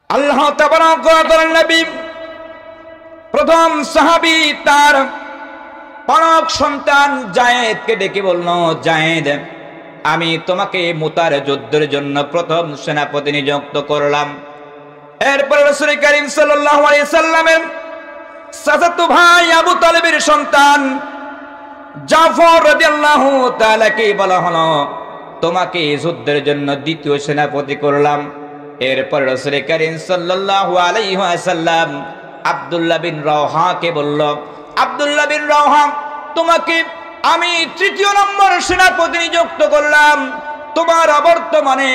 আল্লাহ তাবারক ওয়া তাআলার নবী প্রথম সাহাবী তার পালক সন্তান যায়েদকে ডেকে বলল, যায়েদ, আমি তোমাকে মুতার যুদ্ধের জন্য প্রথম সেনাপতি নিযুক্ত করলাম। এরপর রাসূল করিম সাল্লাল্লাহু আলাইহি সাল্লামের চাচাতো ভাই আবু তালেবের সন্তান জাফর রাদিয়াল্লাহু তাআলাকে বলা হলো, তোমাকে যুদ্ধের জন্য দ্বিতীয় সেনাপতি করলাম। এরপর রাসূল করিম সাল্লাল্লাহু আলাইহি ওয়াসাল্লাম আব্দুল্লাহ বিন রাওহাকে বলল, আব্দুল্লাহ বিন রাওহা, তোমাকে আমি তৃতীয় নম্বর সেনাপতি নিযুক্ত করলাম। তোমার অবর্তমানে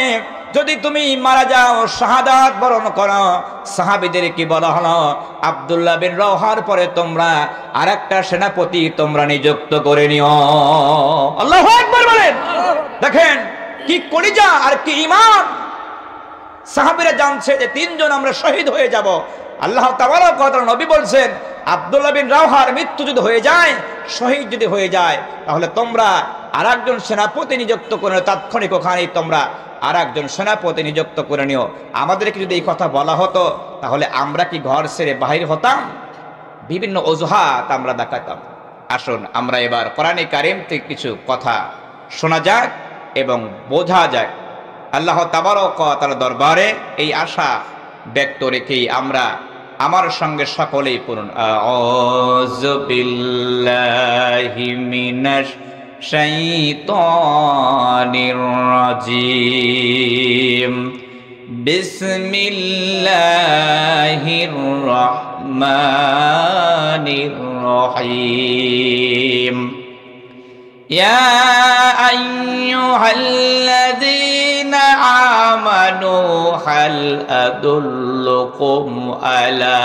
যদি তুমি মারা যাও, শাহাদাত বরণ করো, সাহাবীদেরকে বলা হলো আব্দুল্লাহ বিন রাওহার পরে তোমরা আরেকটা সেনাপতি তোমরা নিযুক্ত করে নিও। আল্লাহু আকবার বলেন। দেখেন কি কলিজা আর কি ঈমান। সাহাবীরা জানছে যে তিনজন আমরা শহীদ হয়ে যাব। আল্লাহ তাবারক ওয়া তাআলা নবী বলছেন, আব্দুল্লাহ বিন রাওহার মৃত্যু যদি হয়ে যায়, শহীদ যদি হয়ে যায়, তাহলে তোমরা আরেকজন সেনাপতি নিযুক্ত করে নিও, তাৎক্ষণিক ওখানেই তোমরা আরেকজন সেনাপতি নিযুক্ত করে নিও। আমাদেরকে যদি এই কথা বলা হতো, তাহলে আমরা কি ঘর ছেড়ে বাহির হতাম? বিভিন্ন অজুহাত আমরা দেখাতাম। আসুন আমরা এবার কোরআনে কারীম থেকে কিছু কথা শোনা যাক এবং বোঝা যাক। আল্লাহ তাবারক ওয়া তাআলার দরবারে এই আশা ব্যক্ত রেখেই আমরা আমার সঙ্গে সকলেই পড়ুন, আউযু বিল্লাহি মিনাশ শাইতানির রাজিম, বিসমিল্লাহির রহমানির রহিম। ইয়া আইয়ুহাল্লাযীনা আমানু হাল আদুল্লুকুম আলা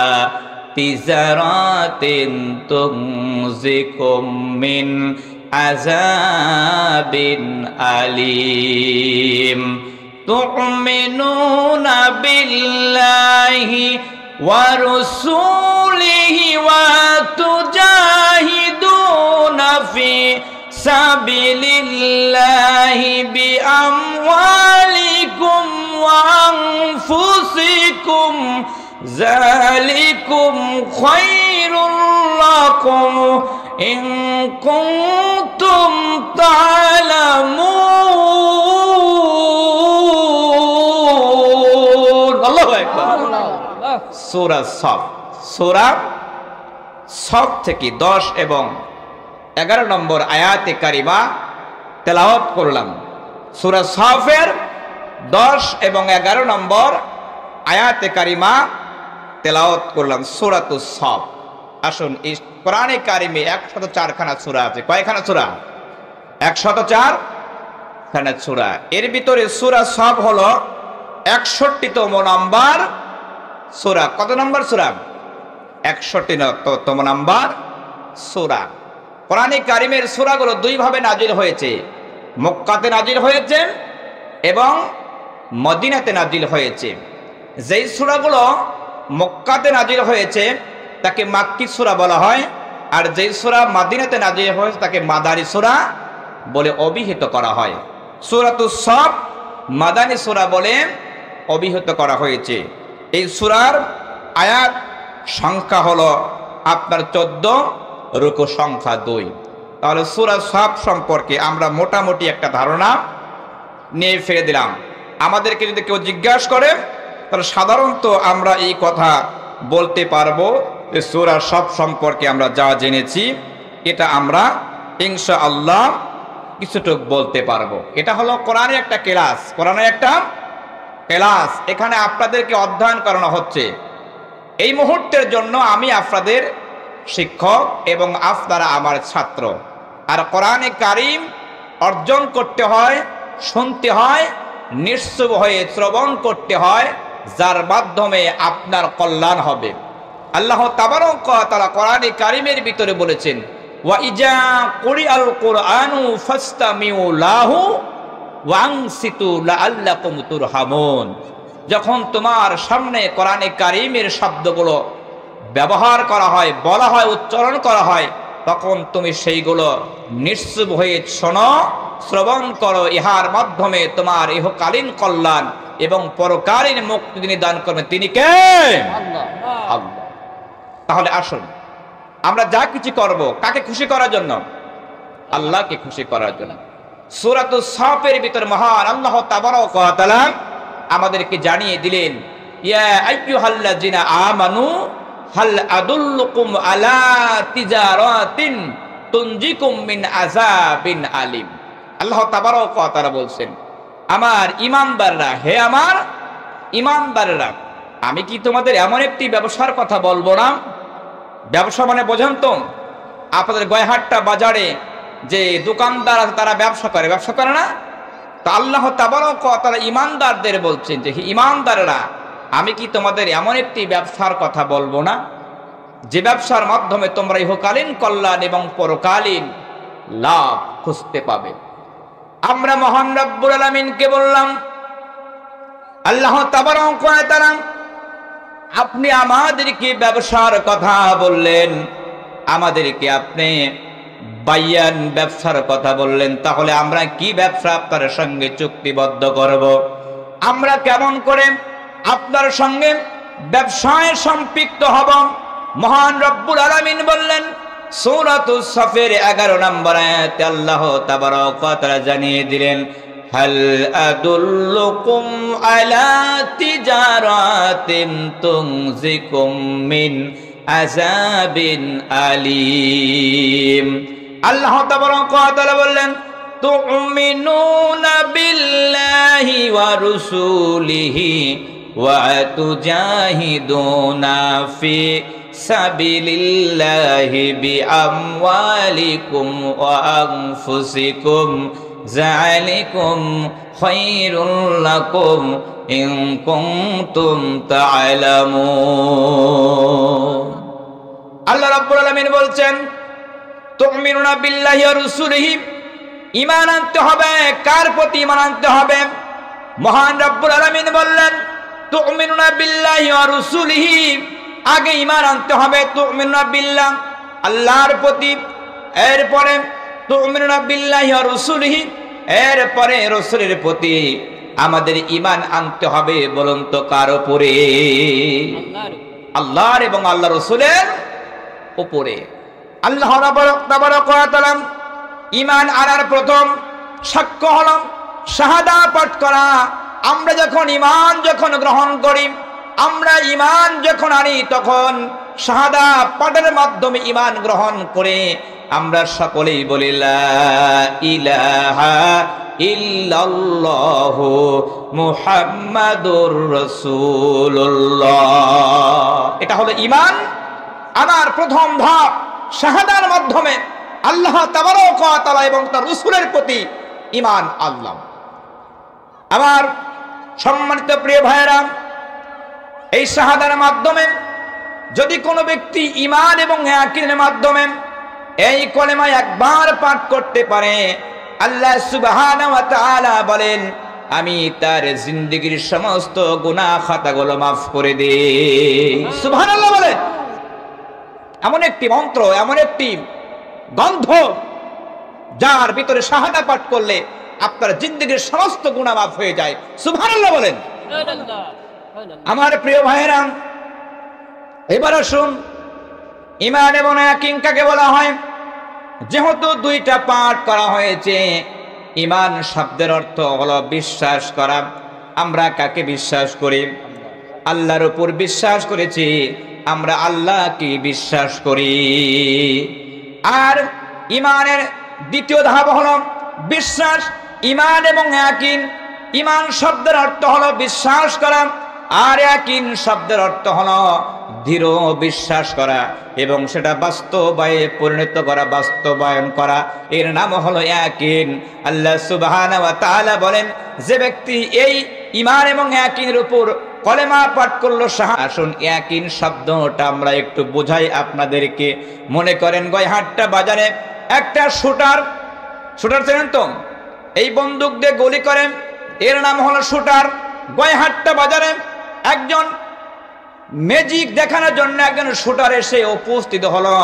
তিজারাতিন তুনজিকুম মিন আযাবিন আলীম, তু'মিনুনা বিল্লাহি ওয়া রাসূলিহি ওয়া তুজাহিদুনা ফি সাবিলিল্লাহি বিআমওয়ালিকুম ওয়া আনফুসিকুম, যালিকুম খায়রুল লাকুম ইন কুনতুম তা'লামুন। আল্লাহু আকবার। সূরা সফ, সূরা সফ থেকে 10 এবং 11 নম্বর আয়াতে কারিমা তেলাওয়াত করলাম। সূরা সফের 10 এবং 11 নম্বর আয়াতে কারিমা তেলাওয়াত করলাম। সূরাতুস সফ। আসুন, এই কোরআনে কারিমে 104 খানা সূরা আছে। কয়খানা সূরা? 104 খানা সূরা। এর ভিতরে সূরা সফ হলো 61তম নাম্বার সূরা। কত নম্বর সূরা? 61তম নাম্বার সূরা। কোরআনে কারিমের সূরাগুলো দুই ভাবে নাজিল হয়েছে, মক্কাতে নাজিল হয়েছে এবং মদিনাতে নাজিল হয়েছে। যেই সূরাগুলো মক্কাতে নাজিল হয়েছে তাকে মাক্কি সূরা বলা হয়, আর যেই সূরা মদিনাতে নাজিল হয়েছে তাকে মাদানী সূরা বলে অভিহিত করা হয়। সূরাতুস সফ মাদানী সূরা বলে অভিহিত করা হয়েছে। এই সূরার আয়াত সংখ্যা হলো আপনার 14, রুকু সংখ্যা 2। তাহলে সূরা সফ সম্পর্কে আমরা মোটামুটি একটা ধারণা নিয়ে ফেলে দিলাম। আমাদেরকে যদি কেউ জিজ্ঞাসা করে, তাহলে সাধারণত আমরা এই কথা বলতে পারবো যে সূরা সফ সম্পর্কে আমরা যা জেনেছি এটা আমরা ইনশাআল্লাহ কিছুটুকু বলতে পারবো। এটা হলো কোরআনের একটা ক্লাস, কোরআনের একটা ক্লাস। এখানে আপনাদেরকে অধ্যয়ন করানো হচ্ছে। এই মুহূর্তের জন্য আমি আপনাদের শিক্ষক এবং আপনারা আমার ছাত্র। আর কোরআনে কারীম অর্জন করতে হয়, শুনতে হয়, নিশ্চুপ হয়ে শ্রবণ করতে হয়, যার মাধ্যমে আপনার কল্যাণ হবে। আল্লাহ তাবারক ওয়া তাআলা কোরআনে কারীমের ভিতরে বলেছেন, ওয়া ইজা কুরিআল কুরআনু ফাসতামিউ লাহু ওয়া আনসিতু লাআল্লাকুম তুরহামুন। যখন তোমার সামনে কোরআনে কারীমের শব্দগুলো ব্যবহার করা হয়, বলা হয়, উচ্চারণ করা হয়, তখন তুমি সেইগুলো নিশ্চুপ হয়ে শোনো, শ্রবণ করো। ইহার মাধ্যমে তোমার ইহকালীন কল্যাণ এবং পরকালীন মুক্তি যিনি দান করবেন তিনি কে? আল্লাহ। আল্লাহ। তাহলে আসুন আমরা যা কিছু করব কাকে খুশি করার জন্য? আল্লাহকে খুশি করার জন্য। সূরাতুস সাফের ভিতর মহান আল্লাহ তাবারক ওয়া তাআলা আমাদেরকে জানিয়ে দিলেন, ইয়া আইয়ুহাল্লাযিনা আমানু হাল আদুল্লুকুম আলা তিজারাতিন তুনজিকুম মিন আযাবিন আলিম। আল্লাহ তাবারক ওয়া তাআলা বলছেন, আমার ঈমানদাররা, হে আমার ঈমানদাররা, আমি কি তোমাদের এমন একটি ব্যবসার কথা বলবো না? ব্যবসা মানে বোঝেন তো, আপনাদের গয়হাট্টা বাজারে যে দোকানদার আছে তারা ব্যবসা করে না? তো আল্লাহ তাবারক ওয়া তাআলা ঈমানদারদের বলছেন যে, হে ঈমানদাররা, আমি কি তোমাদের এমন একটি ব্যবসার কথা বলবো না যে ব্যবসার মাধ্যমে তোমরা ইহকালীন কল্যাণ এবং পরকালীন লাভ খুঁজতে পাবে। আমরা মহান রব্বুল আলামিনকে বললাম, আল্লাহ তাবারক ওয়া তাআলা আপনি আমাদেরকে ব্যবসার কথা বললেন, আমাদেরকে আপনি বাইয়ান ব্যবসার কথা বললেন, তাহলে আমরা কি ব্যবসা আপনার সঙ্গে চুক্তিবদ্ধ করব? আমরা কেমন করে আপনার সঙ্গে ব্যবসায় সম্পৃক্ত হব? মহান রব্বুল আলামিন বললেন সূরাতুস সাফের 11 নম্বর আয়াতে আল্লাহ তাবারক ওয়া তাআলা জানিয়ে দিলেন, হাল আদুল্লুকুম আলা তিজারাতিন তুনজিকুম মিন আযাবিন আলিম। আল্লাহ তাবারক ওয়া তাআলা বললেন, তুমিনুনা বিল্লাহি ওয়া রাসূলিহি ওয়া তুজাহিদুনা ফি সাবিলিল্লাহি বিআমওয়ালিকুম ওয়া আনফুসিকুম যালিকুম খায়রুল লাকুম ইন কুনতুম তা'লামুন। আল্লাহ রাব্বুল আলামিন বলছেন, তুমিনুনা বিল্লাহি ওয়া রাসূলিহি, ঈমান আনতে হবে। কার প্রতি ঈমান আনতে হবে? মহান রব্বুল আলামিন বললেন, তুমিনুনা বিল্লাহি ওয়া রাসূলিহি, আগে ঈমান আনতে হবে তুমিনুনা বিল্লাহ, আল্লাহর প্রতি, এরপরে তুমিনুনা বিল্লাহি ওয়া রাসূলিহি, এরপরে রাসূলের প্রতি আমাদের ঈমান আনতে হবে। বলুন তো কার উপরে? আল্লাহর এবং আল্লাহ রাসূলের উপরে। আল্লাহ তাবারক ওয়া তাআলা ঈমান আনার প্রথম সাক্ষ্য হলো শাহাদা পাঠ করা। আমরা যখন ঈমান গ্রহণ করি, আমরা ঈমান যখন আনি, তখন শাহাদা পাঠের মাধ্যমে ঈমান গ্রহণ করে আমরা সকলেই বলি লা ইলাহা ইল্লাল্লাহু মুহাম্মাদুর রাসূলুল্লাহ। এটা হলো ঈমান আনার প্রথম ধাপ। শাহাদার মাধ্যমে আল্লাহ তাবারক ওয়া তাআলা এবং তার রাসূলের প্রতি ঈমান আনলাম। আমার সম্মানিত প্রিয় ভাইয়েরা, এই শাহাদার মাধ্যমে যদি কোনো ব্যক্তি ঈমান এবং ইয়াকিনের মাধ্যমে এই কলেমা একবার পাঠ করতে পারে, আল্লাহ সুবহানাহু ওয়া তাআলা বলেন, আমি তার জিন্দেগীর সমস্ত গুনাহ খাতাগুলো মাফ করে দেই। সুবহানাল্লাহ বলেন। এমন একটি মন্ত্র, এমন একটি গন্ধ, যার ভিতরে শাহাদা পাঠ করলে আপনার জিন্দেগীর সমস্ত গুনাহ মাফ হয়ে যায়। সুবহানাল্লাহ বলেন। আমার প্রিয় ভাইয়েরা, এবার আসুন, ঈমান এবং ইয়াকিন কাকে বলা হয়? যেহেতু দুইটা পাঠ করা হয়েছে, ঈমান শব্দের অর্থ হলো বিশ্বাস করা। আমরা কাকে বিশ্বাস করি? আল্লাহর উপর বিশ্বাস করেছি, আমরা আল্লাহকে বিশ্বাস করি। আর ঈমানের দ্বিতীয় ধাপ হলো বিশ্বাস। ঈমান এবং ইয়াকিন, ঈমান শব্দের অর্থ হলো বিশ্বাস করা, আর ইয়াকিন শব্দের অর্থ হলো দৃঢ় বিশ্বাস করা এবং সেটা বাস্তবায়নে পরিণত করা, বাস্তবায়ন করা। এর নাম হলো ইয়াকিন। আল্লাহ সুবহানাহু ওয়া তাআলা বলেন, যে ব্যক্তি এই ঈমান এবং ইয়াকিনের উপর কলেমা পাঠ করলো। আসুন ইয়াকিন শব্দটা আমরা একটু বোঝাই আপনাদেরকে। মনে করেন গয়হাট্টা বাজারে একটা শুটার চেনেন তো? এই বন্দুক দিয়ে গুলি করেন, এর নাম হলো শুটার। গয়হাট্টা বাজারে একজন ম্যাজিক দেখানোর জন্য একজন শুটার এসে উপস্থিত হলো।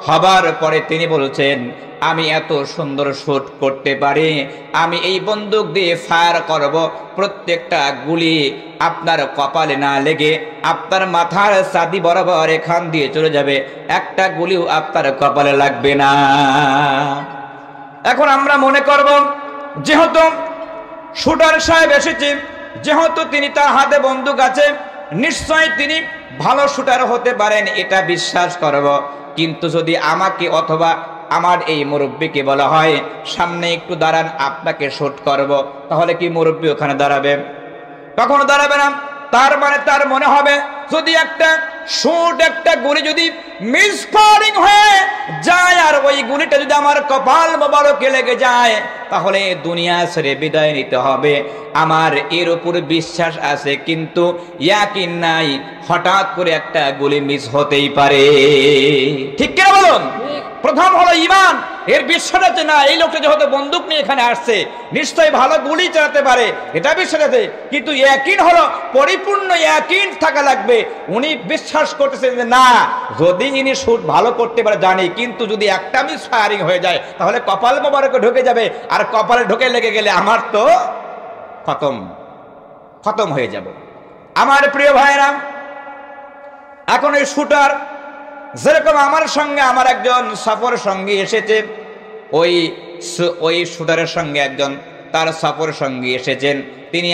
হবার পরে তিনি বলছেন, আমি এত সুন্দর শুট করতে পারি, আমি এই বন্দুক দিয়ে ফায়ার করব, প্রত্যেকটা গুলি আপনার কপালে না লেগে আপনার মাথার ছাতি বরাবর এখান দিয়ে চলে যাবে, একটা গুলিও আপনার কপালে লাগবে না। এখন আমরা মনে করব যেহেতু শুটার সাহেব এসেছে, যেহেতু তিনি তার হাতে বন্দুক আছে, নিশ্চয় তিনি ভালো শুটার হতে পারেন, এটা বিশ্বাস করব। কিন্তু যদি আমাকে অথবা আমার এই মুরব্বীকে বলা হয় সামনে একটু দাঁড়ান, আপনাকে শুট করব, তাহলে কি মুরব্বী ওখানে দাঁড়াবে? কখনো দাঁড়াবে না। তার মানে তার মনে হবে যদি একটা শুট, একটা গুলি যদি মিসফায়ারিং হয়ে যায় আর ওই গুলিটা যদি আমার কপাল মোবারকে লেগে যায়, তাহলে দুনিয়া ছেড়ে বিদায় নিতে হবে। আমার এর উপর বিশ্বাস আছে, কিন্তু ইয়াকিন নাই, হঠাৎ করে একটা গুলি মিস হতেই পারে। ঠিক কিনা বলুন? প্রথম হলো ঈমান, এর বিশ্বাস আছে না এই লোকটা যেহেতু বন্দুক নিয়ে এখানে আসছে নিশ্চয়ই ভালো গুলি চালাতে পারে, এটা বিশ্বাস আছে। কিন্তু ইয়াকিন হলো পরিপূর্ণ ইয়াকিন থাকা লাগবে। উনি বিশ্বাস করতেছেন যে না, যদি ইনি শুট ভালো করতে পারে জানি, কিন্তু যদি একটা মিস ফায়ারিং হয়ে যায় তাহলে কপাল মোবারকে ঢুকে যাবে, আর কপালে ঢুকে লেগে গেলে আমার তো খতম হয়ে যাব। আমার প্রিয় ভাইরা, এখন এই শুটার যেরকম আমার সঙ্গে আমার একজন সফর সঙ্গী এসেছে, ওই শুটারের সঙ্গে একজন তার সফর সঙ্গী এসেছেন, তিনি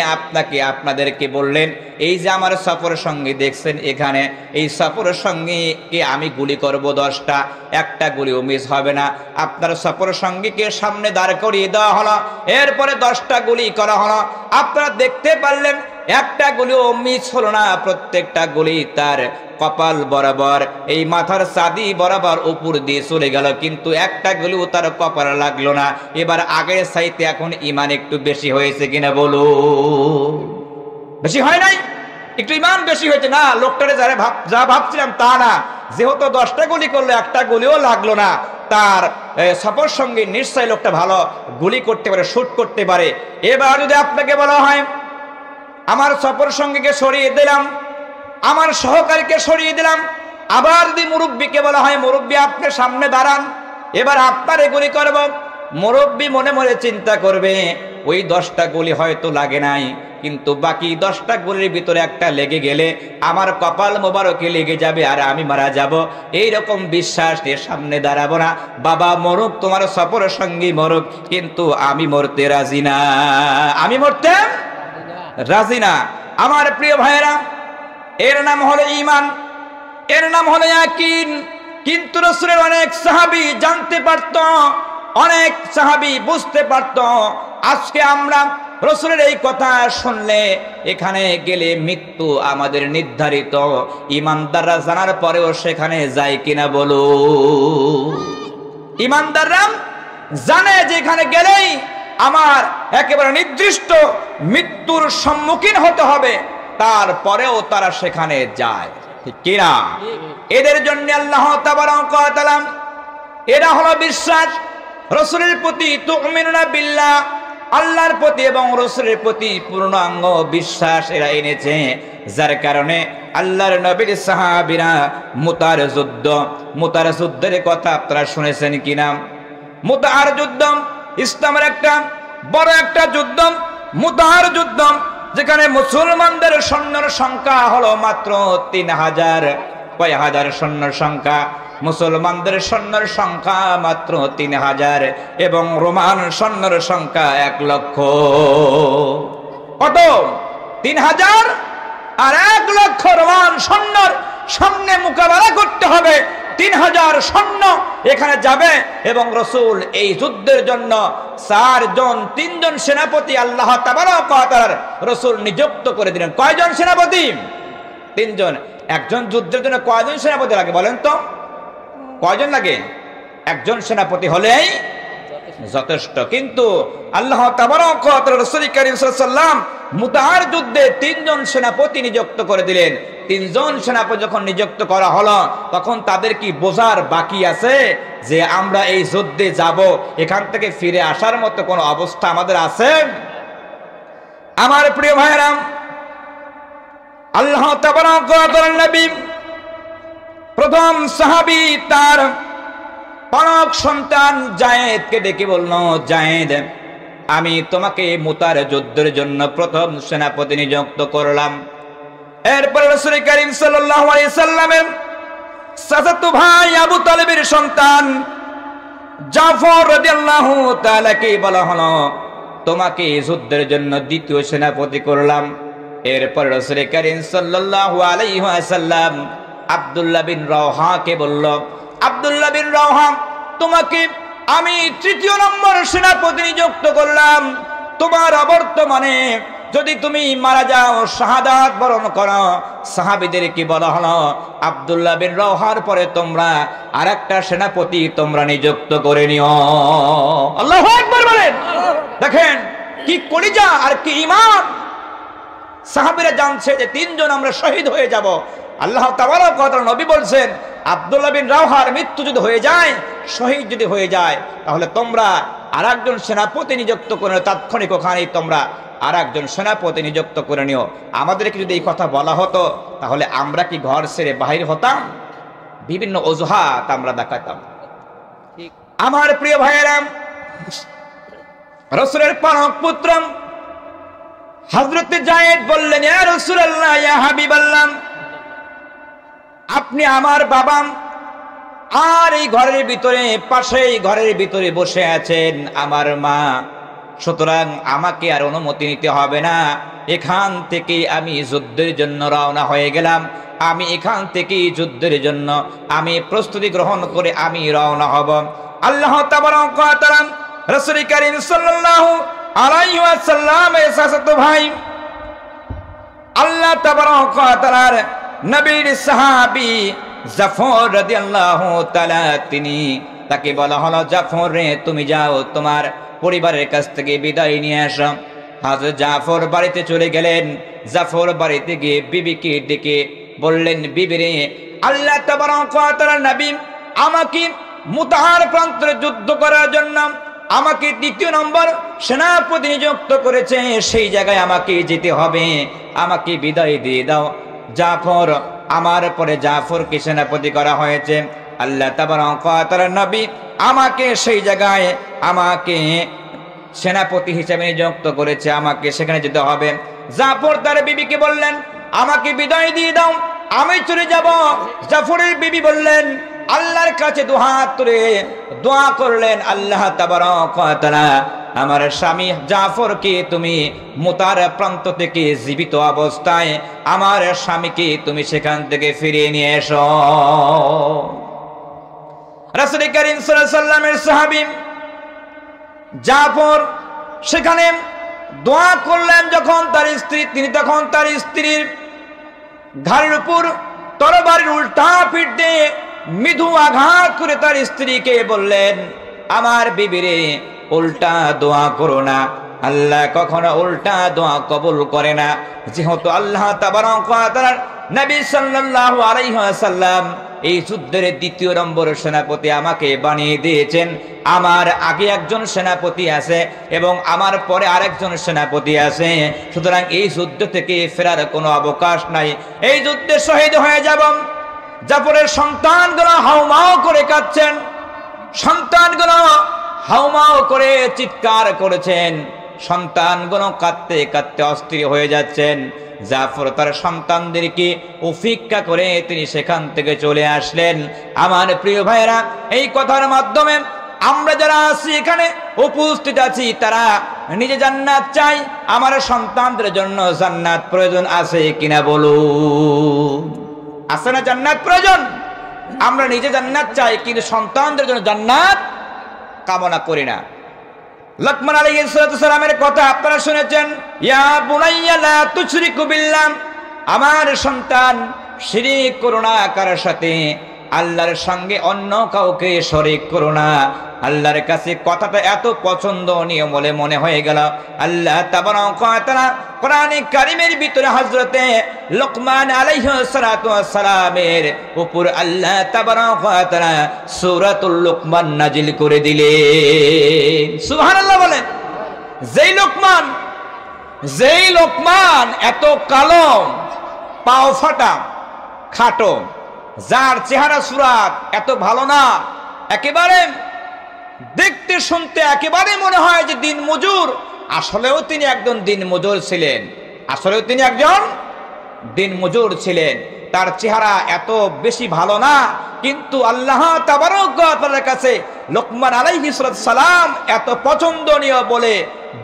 আপনাদেরকে বললেন, এই যে আমার সফর সঙ্গী দেখছেন এখানে, এই সফর সঙ্গীকে আমি গুলি করব 10টা, একটা গুলিও মিস হবে না। আপনার সফর সঙ্গীকে সামনে দাঁড় করিয়ে দেওয়া হলো, এরপরে 10টা গুলি করা হলো। আপনারা দেখতে পারলেন একটা গুলিও মিস হলো না, প্রত্যেকটা গুলি তার কপাল বরাবর, এই মাথার ছাদি বরাবর উপর দিয়ে চলে গেল, কিন্তু একটা গুলিও তার কপালে লাগলো না। এবার আগের চাইতে এখন ঈমান একটু বেশি হয়েছে কিনা বলো? বেশি হয় নাই? একটু ঈমান বেশি হয়েছে না? লোকটারে যা ভাবছিলাম তা না, যেহেতু 10টা গুলি করলে একটা গুলিও লাগলো না, তার সফর সঙ্গে নিশ্চয় লোকটা ভালো গুলি করতে পারে, শুট করতে পারে। এবার যদি আপনাকে বলা হয় আমার সফর সঙ্গীকে সরিয়ে দিলাম, আমার সহকারীকে সরিয়ে দিলাম, আবার যদি মুরব্বীকে বলা হয় মুরব্বী আপনি সামনে দাঁড়ান, এবার আপনার গুলি করব, মুরব্বী মনে মনে চিন্তা করবে ওই 10টা গুলি হয়তো লাগে নাই, কিন্তু বাকি 10টা গুলির ভিতরে একটা লেগে গেলে আমার কপাল মোবারকে লেগে যাবে আর আমি মারা যাব। এইরকম বিশ্বাস নিয়ে সামনে দাঁড়াবো না। বাবা মরুক, তোমার সফরের সঙ্গী মরুক, কিন্তু আমি মরতে রাজি না, আমি মরতে রাজি না। আমার প্রিয় ভাইয়েরা, এর নাম হলো ঈমান, এর নাম হলো ইয়াকিন। কিন্তু রাসূলের অনেক সাহাবী জানতে পারত, অনেক সাহাবী বুঝতে পারত। আজকে আমরা রাসূলের এই কথা শুনলে এখানে গেলে মৃত্যু আমাদের নির্ধারিত, ঈমানদাররা জানার পরেও সেখানে যায় কিনা বলো? ঈমানদাররা জানে যে এখানে গেলেই আমার একেবারে নির্দিষ্ট মৃত্যুর সম্মুখীন হতে হবে, তারপরেও তারা সেখানে যায়, ঠিক কিনা? এদের জন্য আল্লাহ তাবারক ওয়া তাআলা, এরা হলো বিশ্বাস রাসূলের প্রতি, তুমিনুনা বিল্লাহ, আল্লাহর প্রতি এবং রাসূলের প্রতি পূর্ণাঙ্গ বিশ্বাস এরা এনেছে, যার কারণে আল্লাহর নবীর সাহাবীরা মুতার যুদ্ধের কথা আপনারা শুনেছেন কিনা? মুতার যুদ্ধ ইসলামের একটা বড় একটা যুদ্ধ, মুতার যুদ্ধ, যেখানে মুসলমানদের সৈন্যের সংখ্যা হলো মাত্র 3000। কয় হাজার সৈন্যের সংখ্যা? মুসলমানদের সৈন্যের সংখ্যা মাত্র 3000 এবং রোমান সৈন্যের সংখ্যা 1 লক্ষ। কত? 3000 আর 1 লক্ষ রোমান সৈন্যর সামনে মোকাবেলা করতে হবে। 3000 সৈন্য এখানে যাবে এবং রাসূল এই যুদ্ধের জন্য 3জন সেনাপতি আল্লাহ তাবারক ওয়া তাআলা রাসূল নিযুক্ত করে দিলেন। কয়জন সেনাপতি? 3জন। একজন যুদ্ধের জন্য কয়জন সেনাপতি লাগে বলেন তো? কয়জন লাগে? একজন সেনাপতি হলেই যথেষ্ট। কিন্তু আল্লাহ তাবারক ওয়া তাআলা রাসূল কারীম সাল্লাল্লাহু আলাইহি ওয়াসাল্লাম মুতার যুদ্ধে 3জন সেনাপতি নিযুক্ত করে দিলেন। 3জন সেনাপতি যখন নিযুক্ত করা হলো তখন তাদের কি বোঝার বাকি আছে যে আমরা এই যুদ্ধে যাব, এখান থেকে ফিরে আসার মতো কোনো অবস্থা আমাদের আছে? আমার প্রিয় ভাইরা, আল্লাহ তাবারক ওয়া তাআলার নবী প্রথম সাহাবী তার পালক সন্তান জায়েদকে ডেকে বলল, জায়েদ, আমি তোমাকে মুতার যুদ্ধের জন্য প্রথম সেনাপতি নিযুক্ত করলাম। এরপর রাসূল করিম সাল্লাল্লাহু আলাইহি সাল্লামের চাচাতো ভাই আবু তালেবের সন্তান জাফর রাদিয়াল্লাহু তাআলা কে বলা হলো, তোমাকে যুদ্ধের জন্য দ্বিতীয় সেনাপতি করলাম। এরপর রাসূল করিম সাল্লাল্লাহু আলাইহি ওয়াসাল্লাম আব্দুল্লাহ বিন রাওহাকে বলল, আব্দুল্লাহ বিন রাওহা, তোমাকে আমি তৃতীয় নম্বর সেনাপতি নিযুক্ত করলাম। তোমার অবর্তমানে যদি তুমি মারা যাও, শাহাদাত বরণ করো, সাহাবীদেরকে বলা হলো আব্দুল্লাহ বিন রাওহার পরে তোমরা আরেকটা সেনাপতি তোমরা নিযুক্ত করে নিও। আল্লাহু আকবার বলেন। দেখেন কি কলিজা আর কি ঈমান। সাহাবীরা জানছে যে তিনজন আমরা শহীদ হয়ে যাব। আল্লাহ তাবারক ওয়া তাআলা নবী বলছেন, আব্দুল্লাহ বিন রাওহার মৃত্যু যদি হয়ে যায়, শহীদ যদি হয়ে যায়, তাহলে তোমরা আরেকজন সেনাপতি নিযুক্ত করে তাৎক্ষণিক ওখানেই তোমরা আরেকজন সেনাপতি নিযুক্ত করে নিও। আমাদেরকে যদি এই কথা বলা হতো, তাহলে আমরা কি ঘর ছেড়ে বাহির হতাম? বিভিন্ন অজুহাত আমরা দেখাতাম। আমার প্রিয় ভাইয়েরা, রাসূলের পালক পুত্র হযরত জায়েদ বললেন, ইয়া রাসূলুল্লাহ, ইয়া হাবিবাল্লাহ, আপনি আমার বাবা, আর এই ঘরের ভিতরে, পাশেই ঘরের ভিতরে বসে আছেন আমার মা, সুতরাং আমাকে আর অনুমতি নিতে হবে না। এখান থেকে আমি যুদ্ধের জন্য রওনা হয়ে গেলাম। আমি এখান থেকে যুদ্ধের জন্য আমি প্রস্তুতি গ্রহণ করে আমি রওনা হব। আল্লাহ তাবারক ওয়া তাআলা রাসূল করিম সাল্লাল্লাহু আলাইহি ওয়াসাল্লামের চাচাতো ভাই আল্লাহ তাবারক ওয়া তাআলার নবীর সাহাবী জাফর রাদিয়াল্লাহু তাআলা, তিনি তাকে বলা হলো, জাফর রে, তুমি যাও, তোমার পরিবারের কাছ থেকে বিদায় নিয়ে আসো। হযরত জাফর বাড়িতে চলে গেলেন। জাফর বাড়িতে গিয়ে বিবিকে ডেকে বললেন, বিবি রে, আল্লাহ তাবারক ওয়া তাআলা নবী আমাকে মুতাহার প্রান্তরে যুদ্ধ করার জন্য আমাকে দ্বিতীয় নম্বর সেনাপতি নিযুক্ত করেছে, সেই জায়গায় আমাকে যেতে হবে, আমাকে বিদায় দিয়ে দাও। জাফর, আমার পরে জাফরকে সেনাপতি করা হয়েছে। আল্লাহ তাবারক ওয়া তাআলা নবী আমাকে সেই জায়গায় আমাকে সেনাপতি হিসেবে নিযুক্ত করেছে, আমাকে সেখানে যেতে হবে। জাফর তার বিবিকে বললেন, আমাকে বিদায় দিয়ে দাও, আমি চলে যাব। জাফরের বিবি বললেন, আল্লাহর কাছে দুহাত তুলে দোয়া করলেন, আল্লাহ তাবারক ওয়া তাআলা আমার স্বামী জাফরকে তুমি মুতার প্রান্ত থেকে জীবিত অবস্থায় আমার স্বামীকে তুমি সেখান থেকে ফিরিয়ে নিয়ে এসো। রাসূল করিম সাল্লাল্লাহু আলাইহি ওয়াসাল্লামের সাহাবী জাফর সেখানে দোয়া করলেন। যখন তার স্ত্রী, তিনি তখন তার স্ত্রীর ঘাড়ের উপর তরবারির উল্টা পিঠ দিয়ে মৃদু আঘাত করে তার স্ত্রীকে বললেন, আমার বিবিরে, উল্টা দোয়া করো না, আল্লাহ কখনো উল্টা দোয়া কবুল করে না। যেহেতু আল্লাহ তাবারক ওয়া তাআলা নবী সাল্লাল্লাহু আলাইহি ওয়াসাল্লাম এই যুদ্ধের দ্বিতীয় নম্বর সেনাপতি আমাকে বানিয়ে দিয়েছেন, আমার আগে একজন সেনাপতি আছে এবং আমার পরে আরেকজন সেনাপতি আছে, সুতরাং এই যুদ্ধ থেকে ফেরার কোনো অবকাশ নাই, এই যুদ্ধে শহীদ হয়ে যাব। জাফরের সন্তানগুলো হাউমাউ করে কাঁদছেন, সন্তানগুলো হাউমাউ করে চিৎকার করেছেন, সন্তানগুলো কাঁদতে কাঁদতে অস্থির হয়ে যাচ্ছেন। জাফর তার সন্তানদেরকে উপেক্ষা করে তিনি সেখান থেকে চলে আসলেন। আমার প্রিয় ভাইরা, এই কথার মাধ্যমে আমরা যারা আছি এখানে উপস্থিত আছি, তারা নিজে জান্নাত চাই, আমার সন্তানদের জন্য জান্নাত প্রয়োজন আছে কিনা বলুন? আছে না জান্নাত প্রয়োজন? আমরা নিজে জান্নাত চাই, কিন্তু সন্তানদের জন্য জান্নাত কামনা করি না। লুকমান আলাইহিস সালামের কথা আপনারা শুনেছেন, ইয়া বুনাইয়া লা তুশরিকু বিল্লাহ, আমার সন্তান শিরিক করো না কারোর সাথে, আল্লাহর সঙ্গে অন্য কাউকে শরীক করো না। আল্লাহর কাছে কথাটা এত পছন্দনীয় বলে মনে হয়ে গেল। আল্লাহ তাবারক ওয়া তাআলা কোরআনে কারীমের ভিতরে হযরতে লুকমান আলাইহিস সালাতু ওয়াস সালামের উপর আল্লাহ তাবারক ওয়া তাআলা সূরাতুল লুকমান নাজিল করে দিলেন। সুবহানাল্লাহ বলেন। যেই লোকমান এত কালো, পাও ফাটা, খাটো, যার চেহারা সুরাত এত ভালো না, একেবারে দেখতে শুনতে একেবারে মনে হয় যে দিন মজুর, আসলেও তিনি একজন দিন মজুর ছিলেন। আসলেও তিনি একজন দিন মজুর ছিলেন। তার চেহারা এত বেশি ভালো না, কিন্তু আল্লাহ তাবারক ওয়া তাআলার কাছে লোকমান আলাইহিস সালাম এত পছন্দনীয় বলে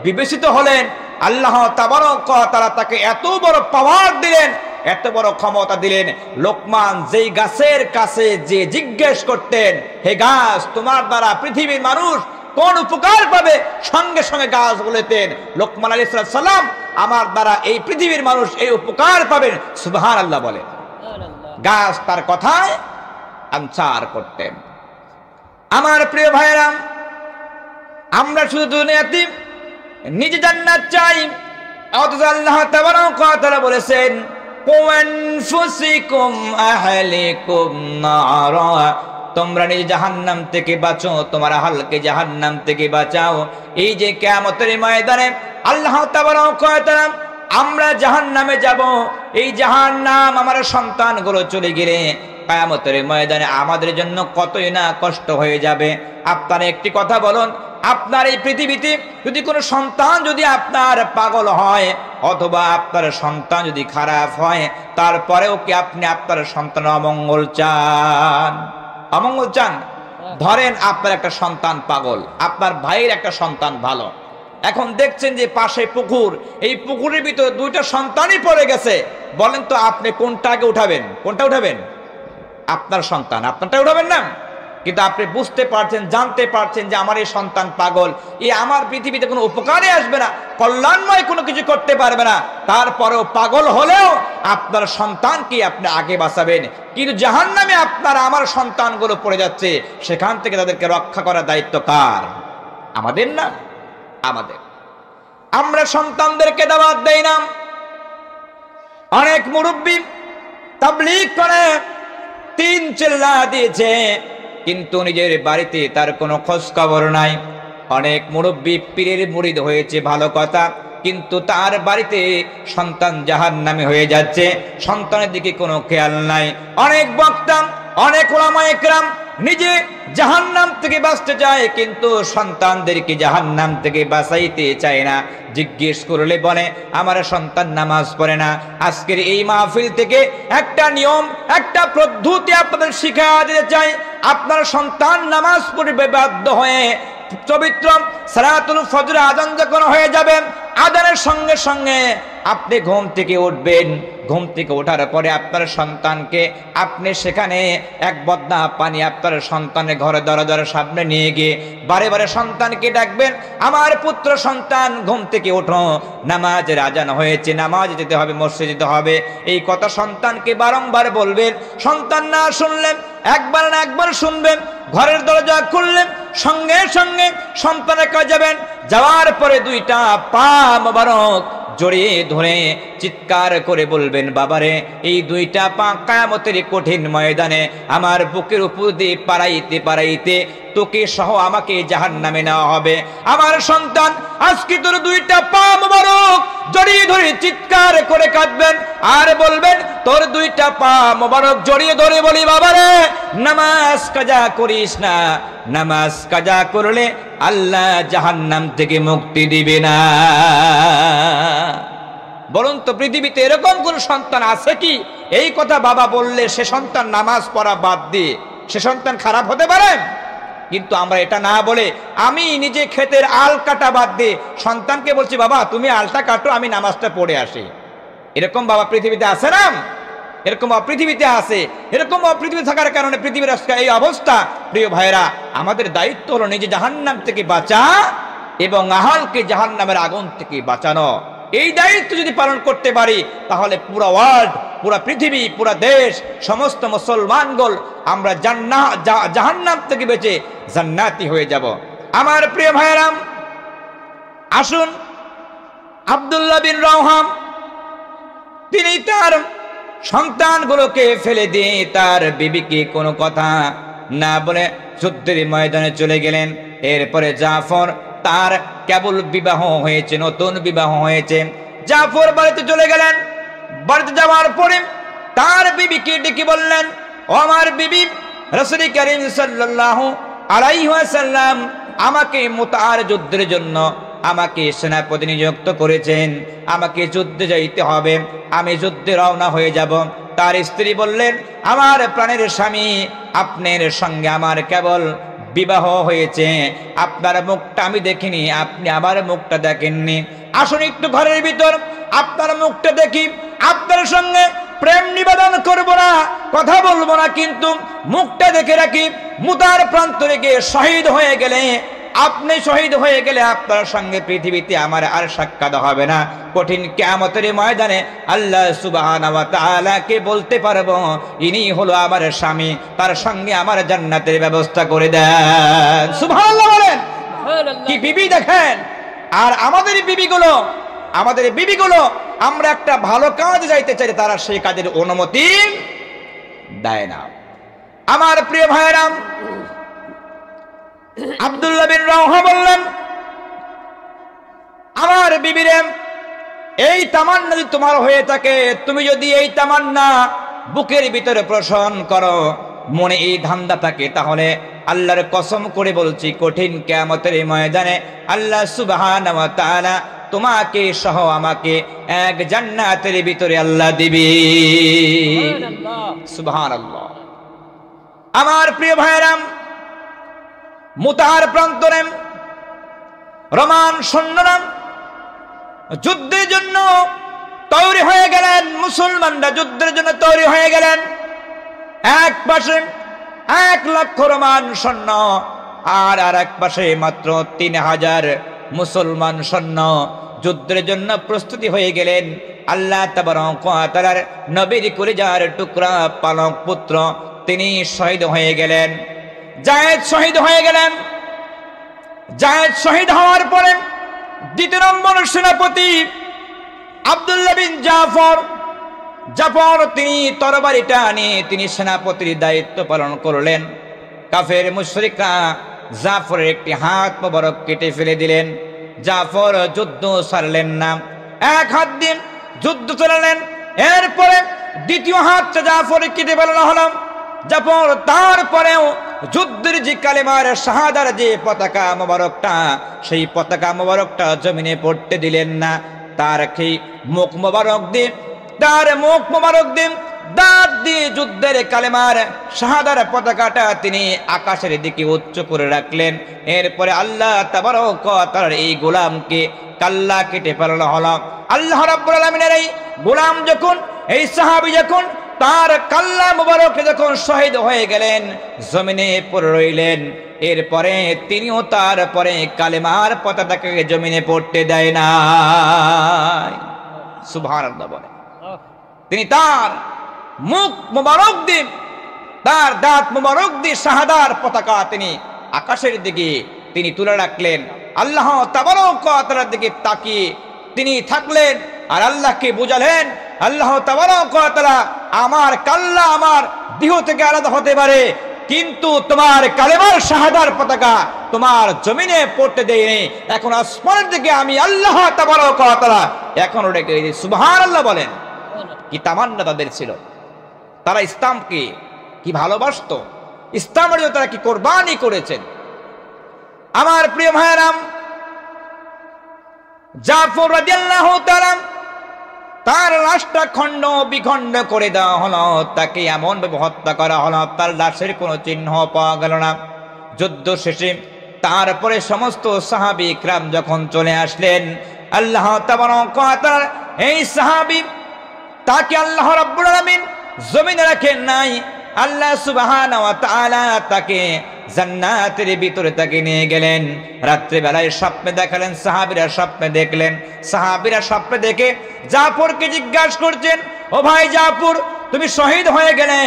বিবেচিত হলেন। আল্লাহ তাবারক ওয়া তাআলা তাকে এত বড় পাওয়ার দিলেন, এত বড় ক্ষমতা দিলেন। লোকমান যেই গাছের কাছে যে জিজ্ঞেস করতেন, হে গাছ, তোমার দ্বারা পৃথিবীর মানুষ কোন উপকার পাবে, সঙ্গে সঙ্গে গাছ বলেতেন, লোকমান আলাইহিস সালাম, আমার দ্বারা এই পৃথিবীর মানুষ এই উপকার পাবেন, সুবহানাল্লাহ বলে। গাছ তার কথায় আনসার করতেন। আমার প্রিয় ভাইরা, আমরা শুধু দুনিয়াতে নিজে জান্নাত চাই, অথচ আল্লাহ তাবারক ওয়া তাআলা বলেছেন, কুনফুসিকুম আহলিকুম নারা, তোমরা নিজে জাহান্নাম থেকে বাঁচো, তোমার আহলকে জাহান্নাম থেকে বাঁচাও। এই যে কিয়ামতের ময়দানে আল্লাহ তাবারক ওয়া তাআলা আমরা জাহান্নামে যাব, এই জাহান্নাম আমার সন্তানগুলো চলে গেলে কিয়ামতের ময়দানে আমাদের জন্য কতই না কষ্ট হয়ে যাবে। আপনারা একটি কথা বলুন, আপনার এই পৃথিবীতে যদি কোনো সন্তান যদি আপনার পাগল হয় অথবা আপনার সন্তান যদি খারাপ হয়, তারপরেও কি আপনি আপনার সন্তান অমঙ্গল চান? অমঙ্গল চান? ধরেন আপনার একটা সন্তান পাগল, আপনার ভাইয়ের একটা সন্তান ভালো, এখন দেখছেন যে পাশে পুকুর, এই পুকুরের ভিতরে দুইটা সন্তানই পড়ে গেছে, বলেন তো আপনি কোনটাকে উঠাবেন? কোনটা উঠাবেন? আপনার সন্তান, আপনারটা উঠাবেন না? কিন্তু আপনি বুঝতে পারছেন, জানতে পারছেন যে আমার এই সন্তান পাগল, এই আমার পৃথিবীতে কোনো উপকারে আসবে না, কল্যাণময় কোনো কিছু করতে পারবে না, তারপরেও পাগল হলেও আপনার সন্তানকে আপনি আগে বাঁচাবেন। কিন্তু জাহান্নামে আপনার আমার সন্তানগুলো পড়ে যাচ্ছে, সেখান থেকে তাদেরকে রক্ষা করার দায়িত্ব কার? আমাদের না? আমাদের। আমরা সন্তানদেরকে দাওয়াত দেই না। অনেক মুরব্বি তাবলীগ করে, 3 চিল্লা দিয়েছে, কিন্তু নিজের বাড়িতে তার কোনো খোঁজ খবর নাই। অনেক মুরব্বি পীরের মুরিদ হয়েছে, ভালো কথা, কিন্তু তার বাড়িতে সন্তান জাহান্নামী হয়ে যাচ্ছে, সন্তানের দিকে কোনো খেয়াল নাই। অনেক বক্তা, অনেক উলামা ইকরাম নিজে জাহান্নাম থেকে বাঁচতে চায়, কিন্তু সন্তানদেরকে জাহান্নাম থেকে বাঁচাইতে চায় না। জিজ্ঞেস করলে বলে, আমার সন্তান নামাজ পড়ে না। আজকের এই মাহফিল থেকে একটা নিয়ম, একটা পদ্ধতি আপনাদের শিখিয়ে দিতে চাই। আপনার সন্তান নামাজ পড়বে বাধ্য হয়ে, পবিত্র সালাতুল ফজর আযান যখন হয়ে যাবে, আযানের সঙ্গে সঙ্গে আপনি ঘুম থেকে উঠবেন। ঘুম থেকে ওঠার পরে আপনার সন্তানকে আপনি সেখানে এক বদনা পানি আপনার সন্তানের ঘরে দরজার সামনে নিয়ে গিয়ে বারে বারে সন্তানকে ডাকবেন, আমার পুত্র সন্তান ঘুম থেকে ওঠো, নামাজের আযান হয়েছে, নামাজে যেতে হবে, মসজিদে যেতে হবে। এই কথা সন্তানকে বারংবার বলবেন। সন্তান না শুনলেন, একবার না একবার শুনবেন, ঘরের দরজা খুললেন, সঙ্গে সঙ্গে সন্তানের কাছে যাবেন, যাওয়ার পরে 2টা পা মোবারক জড়িয়ে ধরে চিৎকার করে বলবেন, বাবারে, এই 2টা পা কিয়ামতের কঠিন ময়দানে আমার বুকের উপর দিয়ে পারাইতে পারাইতে তোকে সহ আমাকে জাহান্নামে নেওয়া হবে। আমার সন্তান, আজকে তোর 2টা পা মোবারক জড়িয়ে ধরে চিৎকার করে কাঁদবেন আর বলবেন, তোর 2টা পা মোবারক জড়িয়ে ধরে বলি, বাবারে, নামাজ কাজা করিস না, নামাজ কাজা করলে আল্লাহ জাহান্নাম থেকে মুক্তি দিবে না। বলুন তো, পৃথিবীতে এরকম কোন সন্তান আছে কি এই কথা বাবা বললে সে সন্তান নামাজ পড়া বাদ দিয়ে সে সন্তান খারাপ হতে পারে? কিন্তু আমরা এটা না বলে আমি নিজে ক্ষেতের আল কাটা বাদ দিয়ে সন্তানকে বলছি, বাবা তুমি আলটা কাটো, আমি নামাজটা পড়ে আসি। এরকম বাবা পৃথিবীতে আছে না? এরকম পৃথিবীতে আছে। এরকম পৃথিবী থাকার কারণে পৃথিবীর এই অবস্থা। প্রিয় ভাইরা, আমাদের দায়িত্ব হলো নিজে জাহান্নাম থেকে বাঁচা এবং আহলকে জাহান্নামের আগুন থেকে বাঁচানো। এই দায়িত্ব যদি পালন করতে পারি, তাহলে পুরো ওয়ার্ল্ড, পুরো পৃথিবী, পুরো দেশ, সমস্ত মুসলমানগণ আমরা জাহান্নাম থেকে বেঁচে জান্নাতি হয়ে যাব। আমার প্রিয় ভাইরা, আসুন আব্দুল্লাহ বিন রাওহাম, তিনি তার সন্তানগুলোকে ফেলে দিয়ে তার বিবিকে কোনো কথা না বলে যুদ্ধের ময়দানে চলে গেলেন। এরপরে জাফর, তার কেবল বিবাহ হয়েছে, নতুন বিবাহ হয়েছে, জাফর বাড়িতে চলে গেলেন। বাড়িতে যাওয়ার পরে তার বিবিকে ডেকে বললেন, ও আমার বিবি, রাসূল কারীম সাল্লাল্লাহু আলাইহি ওয়াসাল্লাম আমাকে মুতার যুদ্ধের জন্য আমাকে সেনাপতি নিযুক্ত করেছেন, আমাকে যুদ্ধে যাইতে হবে, আমি যুদ্ধে রওনা হয়ে যাব। তার স্ত্রী বললেন, আমার প্রাণের স্বামী, আপনার সঙ্গে আমার কেবল বিবাহ হয়েছে, আপনার মুখটা আমি দেখিনি, আপনি আমার মুখটা দেখেননি, আসুন একটু ঘরের ভিতর আপনার মুখটা দেখি, আপনার সঙ্গে প্রেম নিবেদন করব না, কথা বলবো না, কিন্তু মুখটা দেখে রাখি। মুতার প্রান্তরে গিয়ে শহীদ হয়ে গেলে, আপনি শহীদ হয়ে গেলে আপনার সঙ্গে পৃথিবীতে আমার আর সাক্ষাৎ হবে না। কঠিন কিয়ামতের ময়দানে আল্লাহ সুবহানাহু ওয়া তাআলা কে বলতে পারবো, ইনি হলো আমার স্বামী, তার সঙ্গে আমার জান্নাতের ব্যবস্থা করে দেন। সুবহানাল্লাহ বলেন। কি বিবি দেখেন। আর আমাদের বিবিগুলো আমরা একটা ভালো কাজ যাইতে চাই, তারা সেই কাজের অনুমতি দেয় না। আমার প্রিয় ভাইরা, আব্দুল্লাহ বিন রাওহা বললেন, আমার বিবিরে, এই তামান্না যদি তোমার হয়ে থাকে, তুমি যদি এই তামান্না বুকের ভিতরে পোষণ করো, মনে এই ধান্দা থাকে, তাহলে আল্লাহর কসম করে বলছি, কঠিন কিয়ামতের ময়দানে আল্লাহ সুবহানাহু ওয়া তাআলা তোমাকে সহ আমাকে এক জান্নাতের ভিতরে আল্লাহ দিবে। সুবহানাল্লাহ। আমার প্রিয় ভাইরা, মুতার প্রান্তরে রোমান সৈন্যরা যুদ্ধের জন্য তৈরি হয়ে গেলেন, মুসলমানরা যুদ্ধের জন্য তৈরি হয়ে গেলেন। এক পাশে 1,00,000 রোমান সৈন্য, আর এক পাশে মাত্র 3,000 মুসলমান সৈন্য যুদ্ধের জন্য প্রস্তুতি হয়ে গেলেন। আল্লাহ তাবারক ওয়া তাআলার নবীর কলিজার টুকরা পালক পুত্র তিনি শহীদ হয়ে গেলেন, জায়েদ শহীদ হয়ে গেলেন। জায়েদ শহীদ হওয়ার পরে দ্বিতীয় নম্বর সেনাপতি আব্দুল্লাহ বিন জাফর তিনি তরবারিটা নিয়ে তিনি সেনাপতির দায়িত্ব পালন করলেন। কাফের মুশরিকরা জাফরের একটি হাত মোবারক কেটে ফেলে দিলেন। জাফর যুদ্ধ ছাড়লেন না, এক হাত দিয়ে যুদ্ধ চালালেন। এরপরে দ্বিতীয় হাতটা জাফর কেটে ফেলানো হলো। জাফর তারপরেও যুদ্ধের যে কালেমার শাহাদার যে পতাকা মোবারকটা, সেই পতাকা মোবারকটা জমিনে পড়তে দিলেন না। তার মুখ মোবারক দিয়ে, দাঁত দিয়ে যুদ্ধের কালেমার শাহাদার পতাকাটা তিনি আকাশের দিকে উচ্চ করে রাখলেন। এরপরে আল্লাহ তাবারক ওয়া তাআলার এই গোলামকে কাল্লা কেটে ফেলানো হলো। আল্লাহ রাব্বুল আলামিনের এই গোলাম যখন, এই সাহাবী যখন তার কাল্লা মুবারক যখন শহীদ হয়ে গেলেন, জমিনে পড়ে রইলেন, এরপরে তিনিও তারপরে কালেমার পতাকাকে জমিনে পড়তে দেয় না। সুবহানাল্লাহ বলে। তিনি তার মুখ মুবারক দিয়ে, তার দাঁত মুবারক দিয়ে শাহাদার পতাকা তিনি আকাশের দিকে তিনি তুলে রাখলেন। আল্লাহ তাবারক ওয়া তাআলার দিকে তাকিয়ে তিনি থাকলেন আর আল্লাহকে বুঝালেন, আল্লাহ তাবারক ওয়া তাআলা, আমার কাল্লা আমার দেহ থেকে আলাদা হতে পারে, কিন্তু তোমার কালেমার শাহাদার পতাকা তোমার জমিনে পড়তে দেয়নি। এখন আসমানের দিকে আমি আল্লাহ তাবারক ওয়া তাআলা এখনো রেখে দিই। সুবহানাল্লাহ বলেন। কি তামান্না তাদের ছিল, তারা ইসলামকে কি ভালোবাসতো, ইসলামের জন্য তারা কি কোরবানি করেছেন। আমার প্রিয় ভাইরাম, জাফর রাদিয়াল্লাহু তাআলা তার লাশটা খণ্ড বিখণ্ড করে দেওয়া হলো, তাকে এমন ভাবে হত্যা করা হলো, তার লাশের কোনো চিহ্ন পাওয়া গেল না। যুদ্ধ শেষে তারপরে সমস্ত সাহাবী ইকরাম যখন চলে আসলেন, আল্লাহ তাবারক ওয়া তাআলা এই সাহাবী তাকে আল্লাহ রাব্বুল আলামিন জমিনে রাখেন নাই। আল্লাহ সুবহানাহু ওয়া তাআলা তাকে জান্নাতের ভিতরে তাকে নিয়ে গেলেন। রাত্রে বেলায় স্বপ্নে দেখালেন, সাহাবীরা স্বপ্নে দেখলেন। সাহাবীরা স্বপ্নে দেখে জাফরকে জিজ্ঞাসা করছেন, ও ভাই জাফর, তুমি শহীদ হয়ে গেলে,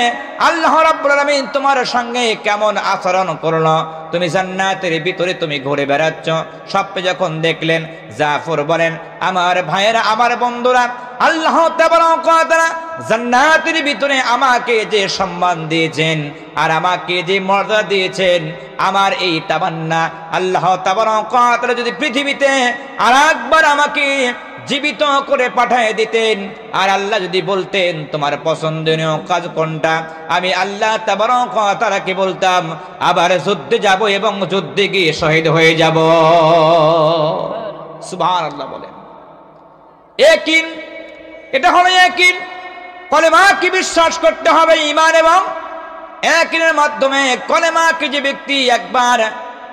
আল্লাহ রাব্বুল আলামিন তোমার সঙ্গে কেমন আচরণ করলো, তুমি জান্নাতের ভিতরে তুমি ঘুরে বেড়াচ্ছ। স্বপ্নে যখন দেখলেন, জাফর বলেন, আমার ভাইয়েরা, আমার বন্ধুরা, আল্লাহ তাবারক ওয়া তাআলা জান্নাতের ভিতরে আমাকে যে সম্মান দিয়েছেন আর আমাকে যে মর্যাদা দিয়েছেন, আমার এই তামান্না আল্লাহ তাবারক ওয়া তাআলা যদি পৃথিবীতে আরেকবার আমাকে জীবিত করে পাঠিয়ে দিতেন। আর আল্লাহ যদি বলতেন তোমার পছন্দনীয় কাজ কোনটা, আমি আল্লাহ তাবারক ওয়া তাআলাকে বলতাম আবার যুদ্ধে যাব এবং যুদ্ধে গিয়ে শহীদ হয়ে যাব। সুবহানাল্লাহ বলেন। ইয়াকিন, এটা হলো ইয়াকিন। কলেমা কি বিশ্বাস করতে হবে, ঈমান এবং ইয়াকিনের মাধ্যমে। কলেমাকে যে ব্যক্তি একবার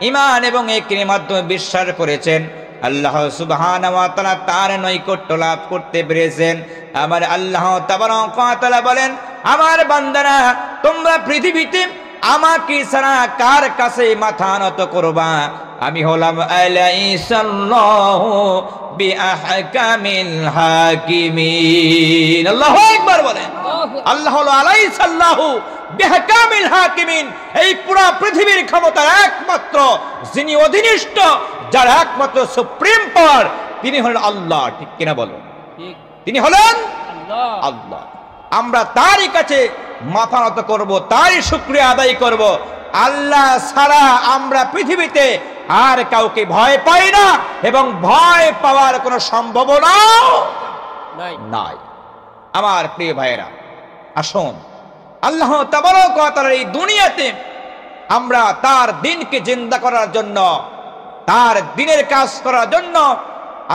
ঈমান এবং ইয়াকিনের মাধ্যমে বিশ্বাস করেছেন, আল্লাহ সুবহানাহু ওয়া তাআলা তার নৈকট্য লাভ করতে পেরেছেন। আমার আল্লাহ তাবারক ওয়া তাআলা বলেন, আমার বান্দারা তোমরা পৃথিবীতে আমাকে ছাড়া কার কাছে মাথা নত করবা? আমি হলাম আলাইসাল্লাহু বিআহকামিল হাকিমিন। আল্লাহু আকবার বলেন। আল্লাহ হলো আলাইসাল্লাহু বিআহকামিল হাকিমিন। এই পুরো পৃথিবীর ক্ষমতা একমাত্র যিনি অধীনস্থ, যার একমাত্র সুপ্রিম পাওয়ার, তিনি হলেন আল্লাহ। ঠিক কিনা বলো? তিনি হলেন আল্লাহ। আমরা তারই কাছে মাথা নত করব, তারই শুকরিয়া আদায় করব। আল্লাহ ছাড়া আমরা পৃথিবীতে আর কাউকে ভয় পাই না এবং ভয় পাওয়ার কোনো সম্ভাবনাও নাই। আমার প্রিয় ভাইয়েরা, আসুন আল্লাহ তাবারক ওয়া তাআলার এই দুনিয়াতে আমরা তার দিনকে জিন্দা করার জন্য, তার দিনের কাজ করার জন্য,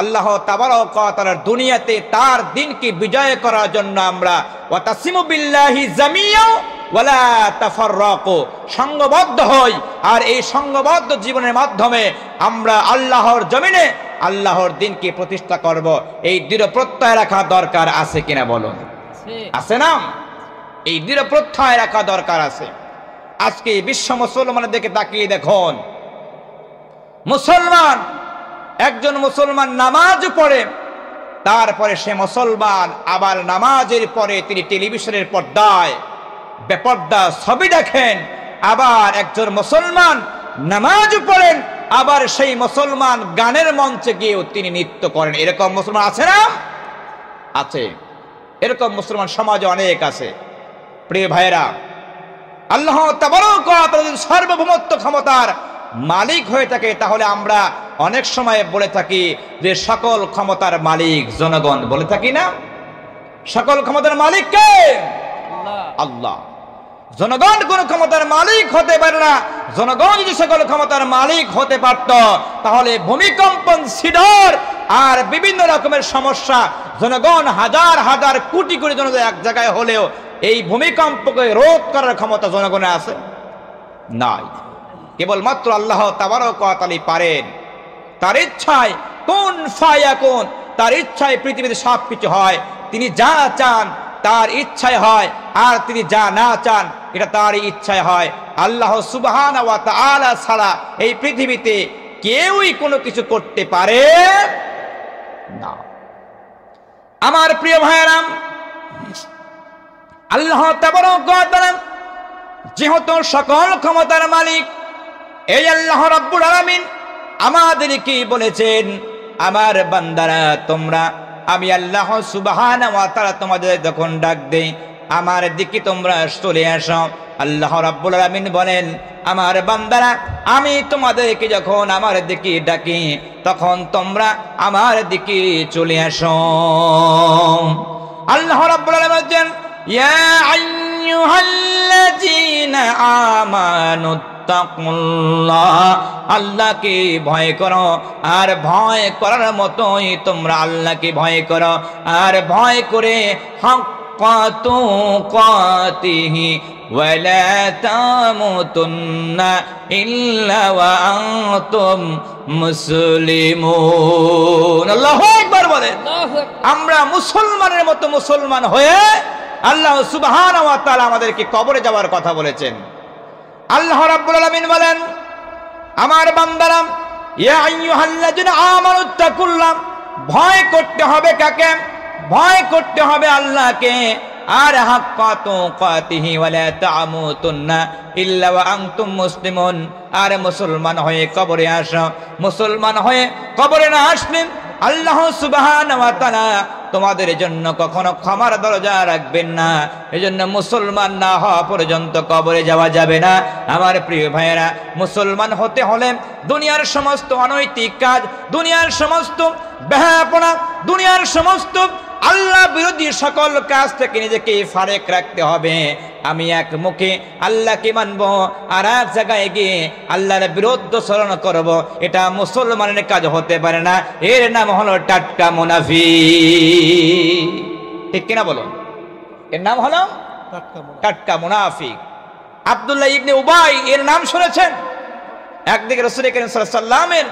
আল্লাহ তাবারক ওয়া তাআলার দুনিয়াতে তার দিনকে বিজয় করার জন্য আমরা ওয়াতাসিমু বিল্লাহি জামিয়া ওয়ালা তাফাররাকু, সংঘবদ্ধ হই। আর এই সংঘবদ্ধ জীবনের মাধ্যমে আমরা আল্লাহর জমিনে আল্লাহর দিনকে প্রতিষ্ঠা করব। এই দৃঢ় প্রত্যয় রাখা দরকার আছে কিনা বলুন? আছে না? এই দৃঢ় প্রত্যয় রাখা দরকার আছে। আজকে বিশ্ব মুসলমানের দিকে তাকিয়ে দেখুন, মুসলমান, একজন মুসলমান নামাজ পড়ে, তারপরে সে মুসলমান আবার নামাজের পরে তিনি টেলিভিশনের পর্দায় বেপর্দা ছবি দেখেন। আবার একজন মুসলমান নামাজ পড়েন, আবার সেই মুসলমান গানের মঞ্চে গিয়েও তিনি নৃত্য করেন। এরকম মুসলমান আছে না? আছে। এরকম মুসলমান সমাজে অনেক আছে। প্রিয় ভাইয়েরা, আল্লাহ তাবারক ওয়া তাআলা যদি সার্বভৌমত্ব ক্ষমতার মালিক হয়ে থাকে, তাহলে আমরা অনেক সময় বলে থাকি যে সকল ক্ষমতার মালিক জনগণ, বলে থাকি না? সকল ক্ষমতার মালিক কে? আল্লাহ। জনগণ কোন ক্ষমতার মালিক হতে পারে না। জনগণ যদি সকল ক্ষমতার মালিক হতে পারত, তাহলে ভূমিকম্পন, সিডর আর বিভিন্ন রকমের সমস্যা জনগণ হাজার হাজার কোটি কোটি জনগণ এক জায়গায় হলেও এই ভূমিকম্পকে রোধ করার ক্ষমতা জনগণের আছে? নাই। কেবলমাত্র আল্লাহ তাবারক ওয়া তাআলা পারেন। তার ইচ্ছায় কোন ফায়াকুন, তার ইচ্ছায় পৃথিবীতে সব কিছু হয়। তিনি যা চান তার ইচ্ছায় হয়, আর তিনি যা না চান এটা তারই ইচ্ছায় হয়। আল্লাহ সুবহানাহু ওয়া তাআলা ছাড়া এই পৃথিবীতে কেউই কোনো কিছু করতে পারে না। আমার প্রিয় ভাইয়েরা, আল্লাহ তাবারক ওয়া তাআলা যেহেতু সকল ক্ষমতার মালিক, এই আল্লাহ রাব্বুল আলামিন আমাদেরকে বলেছেন, আমার বান্দারা তোমরা, আমি আল্লাহ সুবহানাহু ওয়া তাআলা তোমাদের যখন ডাক দেই আমার দিকে তোমরা চলে আসো। আল্লাহ রাব্বুল আলামিন বলেন, আমার বান্দারা আমি তোমাদেরকে যখন আমার দিকে ডাকি তখন তোমরা আমার দিকে চলে আসো। আল্লাহ রাব্বুল আলামিন বলেন, ইয়া আইয়ুহাল্লাযীনা আমানু তাকুল্লাহ, আল্লাহকে ভয় করো, আর ভয় করার মতোই তোমরা আল্লাহকে ভয় করো, আর ভয় করে হাক্কা তুকাতিহি ওয়ালা তামুতুন্না ইল্লা ওয়া আনতুম মুসলিমুন। আল্লাহু আকবার বলেন। আমরা মুসলমানের মতো মুসলমান হয়ে আল্লাহ সুবহানাহু ওয়া তাআলা আমাদেরকে কবরে যাওয়ার কথা বলেছেন। আল্লাহ রাব্বুল আলামিন বলেন, আমার বান্দারা, ইয়া আইয়ুহাল্লাযিনা আমানু তাকুল্লাহ, ভয় করতে হবে কাকে? ভয় করতে হবে আল্লাহকে। আর হাক্কা তুকাতিহি ওয়া লা তামুতুন্না ইল্লা ওয়া আনতুম মুসলিমুন। আর মুসলমান হয়ে কবরে আসো, মুসলমান হয়ে কবরে না আসলে আল্লাহ সুবহানাহু ওয়া তাআলা তোমাদের জন্য কখনো ক্ষমার দরজা রাখবেন না। এজন্য মুসলমান না হওয়া পর্যন্ত কবরে যাওয়া যাবে না। আমার প্রিয় ভাইয়েরা, মুসলমান হতে হলে দুনিয়ার সমস্ত অনৈতিক কাজ, দুনিয়ার সমস্ত বেহায়াপনা, দুনিয়ার সমস্ত আল্লাহ বিরোধী সকল কাজ থেকে নিজেকে ফারেক রাখতে হবে। আমি এক মুখে আল্লাহকে মানব আর এক জায়গায় গিয়ে আল্লাহর বিরুদ্ধাচরণ করব, এটা মুসলমানের কাজ হতে পারে না। এর নাম হলো টাটকা মুনাফিক। ঠিক কিনা বলো? এর নাম হলো টাটকা মুনাফিক। আব্দুল্লাহ ইবনে উবাই এর নাম শুনেছেন? একদিকে রাসূল করিম সাল্লাল্লাহু আলাইহি ওয়াসাল্লামের